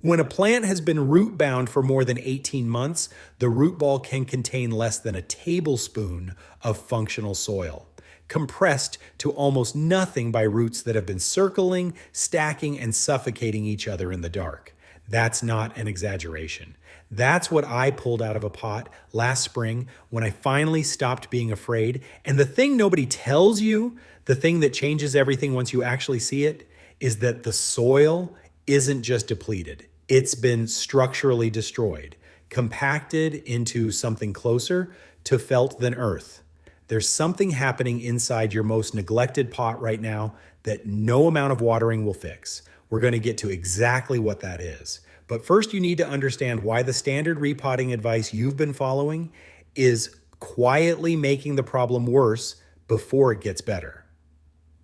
When a plant has been root bound for more than 18 months, the root ball can contain less than a tablespoon of functional soil, compressed to almost nothing by roots that have been circling, stacking, and suffocating each other in the dark. That's not an exaggeration. That's what I pulled out of a pot last spring when I finally stopped being afraid. And the thing nobody tells you, the thing that changes everything once you actually see it, is that the soil isn't just depleted. It's been structurally destroyed, compacted into something closer to felt than earth. There's something happening inside your most neglected pot right now that no amount of watering will fix. We're going to get to exactly what that is. But first, you need to understand why the standard repotting advice you've been following is quietly making the problem worse before it gets better.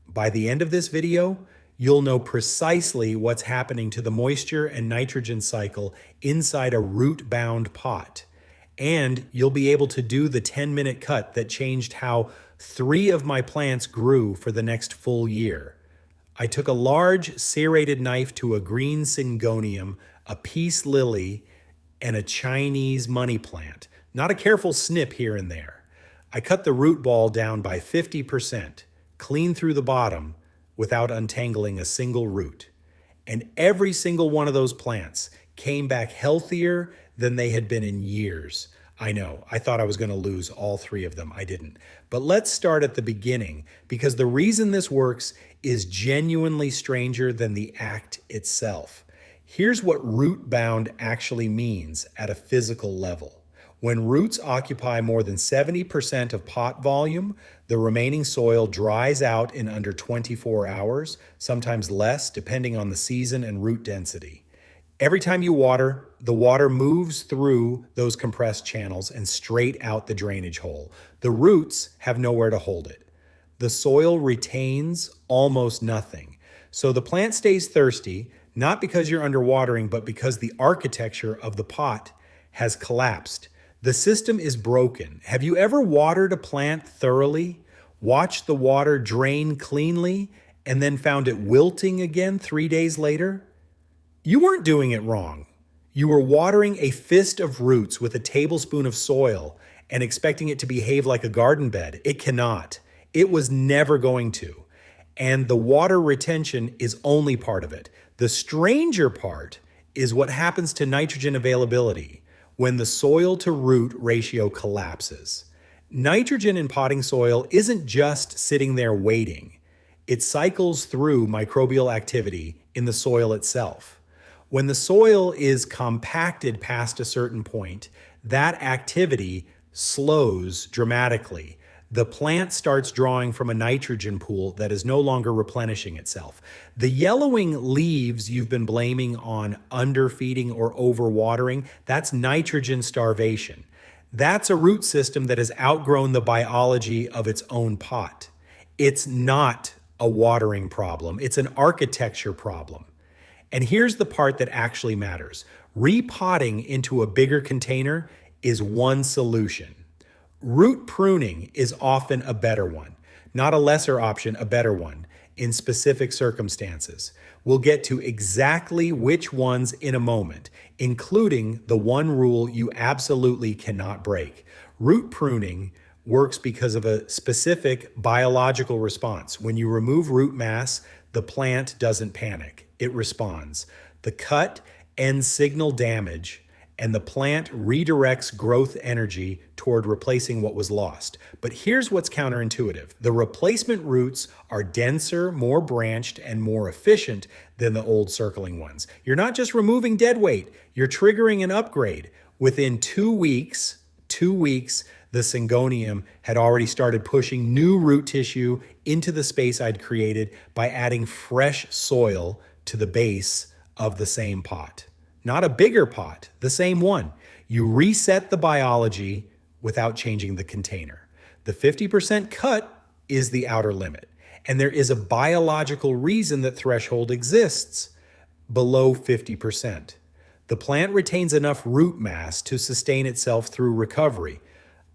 By the end of this video, you'll know precisely what's happening to the moisture and nitrogen cycle inside a root-bound pot. And you'll be able to do the 10-minute cut that changed how 3 of my plants grew for the next full year. I took a large serrated knife to a green syngonium, a peace lily, and a Chinese money plant. Not a careful snip here and there. I cut the root ball down by 50%, clean through the bottom, without untangling a single root. And every single one of those plants came back healthier than they had been in years. I know, I thought I was going to lose all 3 of them. I didn't. But let's start at the beginning, because the reason this works is genuinely stranger than the act itself. Here's what root-bound actually means at a physical level. When roots occupy more than 70% of pot volume, the remaining soil dries out in under 24 hours, sometimes less, depending on the season and root density. Every time you water, the water moves through those compressed channels and straight out the drainage hole. The roots have nowhere to hold it. The soil retains almost nothing. So the plant stays thirsty, not because you're underwatering, but because the architecture of the pot has collapsed. The system is broken. Have you ever watered a plant thoroughly, watched the water drain cleanly, and then found it wilting again 3 days later? You weren't doing it wrong. You were watering a fist of roots with a tablespoon of soil and expecting it to behave like a garden bed. It cannot. It was never going to. And the water retention is only part of it. The stranger part is what happens to nitrogen availability when the soil to root ratio collapses. Nitrogen in potting soil isn't just sitting there waiting. It cycles through microbial activity in the soil itself. When the soil is compacted past a certain point, that activity slows dramatically. The plant starts drawing from a nitrogen pool that is no longer replenishing itself. The yellowing leaves you've been blaming on underfeeding or overwatering, that's nitrogen starvation. That's a root system that has outgrown the biology of its own pot. It's not a watering problem, it's an architecture problem. And here's the part that actually matters. Repotting into a bigger container is one solution. Root pruning is often a better one, not a lesser option, a better one in specific circumstances. We'll get to exactly which ones in a moment, including the one rule you absolutely cannot break. Root pruning works because of a specific biological response. When you remove root mass, the plant doesn't panic. It responds. The cut ends signal damage, and the plant redirects growth energy toward replacing what was lost. But here's what's counterintuitive. The replacement roots are denser, more branched, and more efficient than the old circling ones. You're not just removing dead weight, you're triggering an upgrade. Within 2 weeks, the syngonium had already started pushing new root tissue into the space I'd created by adding fresh soil to the base of the same pot. Not a bigger pot, the same one. You reset the biology without changing the container. The 50% cut is the outer limit. And there is a biological reason that threshold exists below 50%. The plant retains enough root mass to sustain itself through recovery.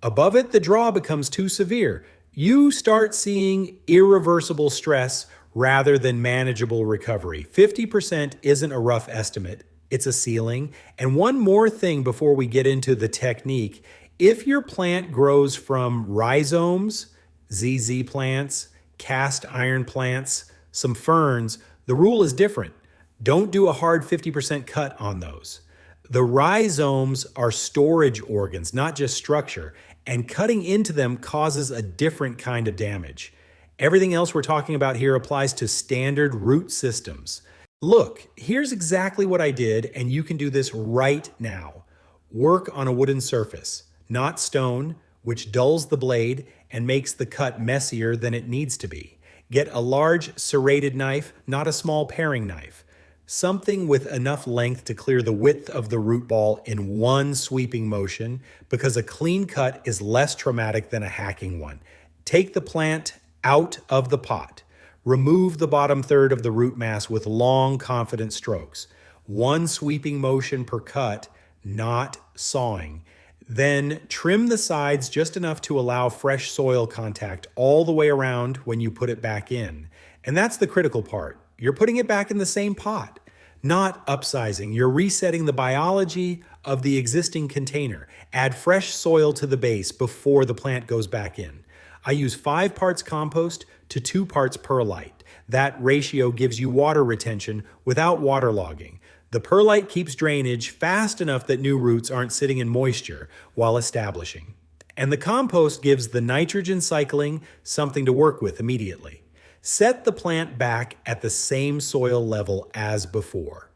Above it, the draw becomes too severe. You start seeing irreversible stress rather than manageable recovery. 50% isn't a rough estimate. it's a ceiling. And one more thing before we get into the technique. If your plant grows from rhizomes, ZZ plants, cast iron plants, some ferns, the rule is different. Don't do a hard 50% cut on those. The rhizomes are storage organs, not just structure, and cutting into them causes a different kind of damage. Everything else we're talking about here applies to standard root systems. Look, here's exactly what I did, and you can do this right now. Work on a wooden surface, not stone, which dulls the blade and makes the cut messier than it needs to be. Get a large serrated knife, not a small paring knife. Something with enough length to clear the width of the root ball in one sweeping motion, because a clean cut is less traumatic than a hacking one. Take the plant out of the pot. Remove the bottom third of the root mass with long, confident strokes. One sweeping motion per cut, not sawing. Then trim the sides just enough to allow fresh soil contact all the way around when you put it back in. And that's the critical part. You're putting it back in the same pot, not upsizing. You're resetting the biology of the existing container. Add fresh soil to the base before the plant goes back in. I use 5 parts compost to 2 parts perlite. That ratio gives you water retention without waterlogging. The perlite keeps drainage fast enough that new roots aren't sitting in moisture while establishing. And the compost gives the nitrogen cycling something to work with immediately. Set the plant back at the same soil level as before.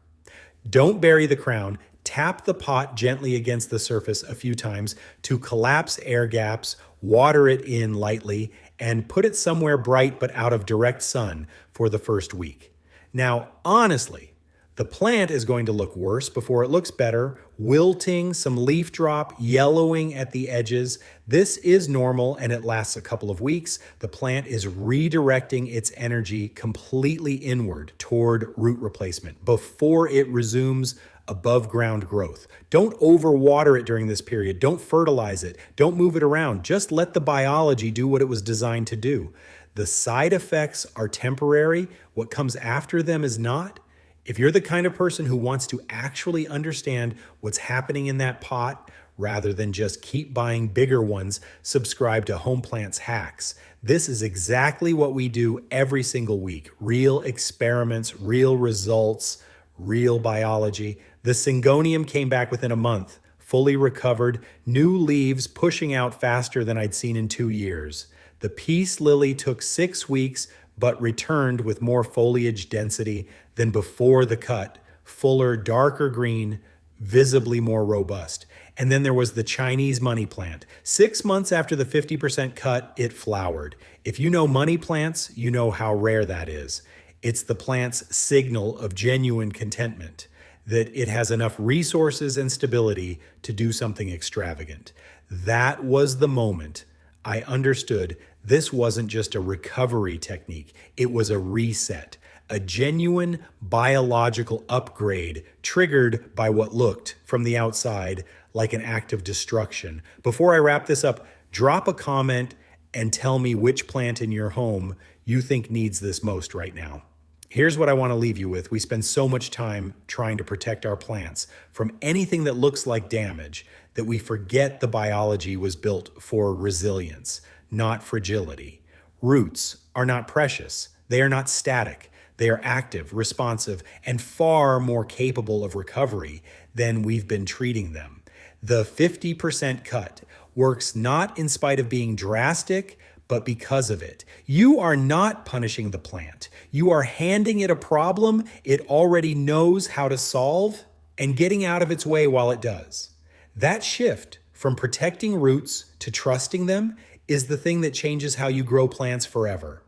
Don't bury the crown. Tap the pot gently against the surface a few times to collapse air gaps, water it in lightly, and put it somewhere bright but out of direct sun for the first week. Now, honestly, the plant is going to look worse before it looks better, wilting, some leaf drop, yellowing at the edges. This is normal and it lasts a couple of weeks. The plant is redirecting its energy completely inward toward root replacement before it resumes above ground growth. Don't overwater it during this period. Don't fertilize it. Don't move it around. Just let the biology do what it was designed to do. The side effects are temporary. What comes after them is not. If you're the kind of person who wants to actually understand what's happening in that pot, rather than just keep buying bigger ones, subscribe to Home Plants Hacks. This is exactly what we do every single week. Real experiments, real results, real biology. The Syngonium came back within a month, fully recovered, new leaves pushing out faster than I'd seen in 2 years. The peace lily took 6 weeks, but returned with more foliage density than before the cut, fuller, darker green, visibly more robust. And then there was the Chinese money plant. 6 months after the 50% cut, it flowered. If you know money plants, you know how rare that is. It's the plant's signal of genuine contentment, that it has enough resources and stability to do something extravagant. That was the moment I understood this wasn't just a recovery technique, it was a reset, a genuine biological upgrade triggered by what looked from the outside like an act of destruction. Before I wrap this up, drop a comment and tell me which plant in your home you think needs this most right now. Here's what I want to leave you with. We spend so much time trying to protect our plants from anything that looks like damage that we forget the biology was built for resilience, not fragility. Roots are not precious. They are not static. They are active, responsive, and far more capable of recovery than we've been treating them. The 50% cut works not in spite of being drastic, but because of it. You are not punishing the plant. You are handing it a problem it already knows how to solve and getting out of its way while it does. That shift from protecting roots to trusting them is the thing that changes how you grow plants forever.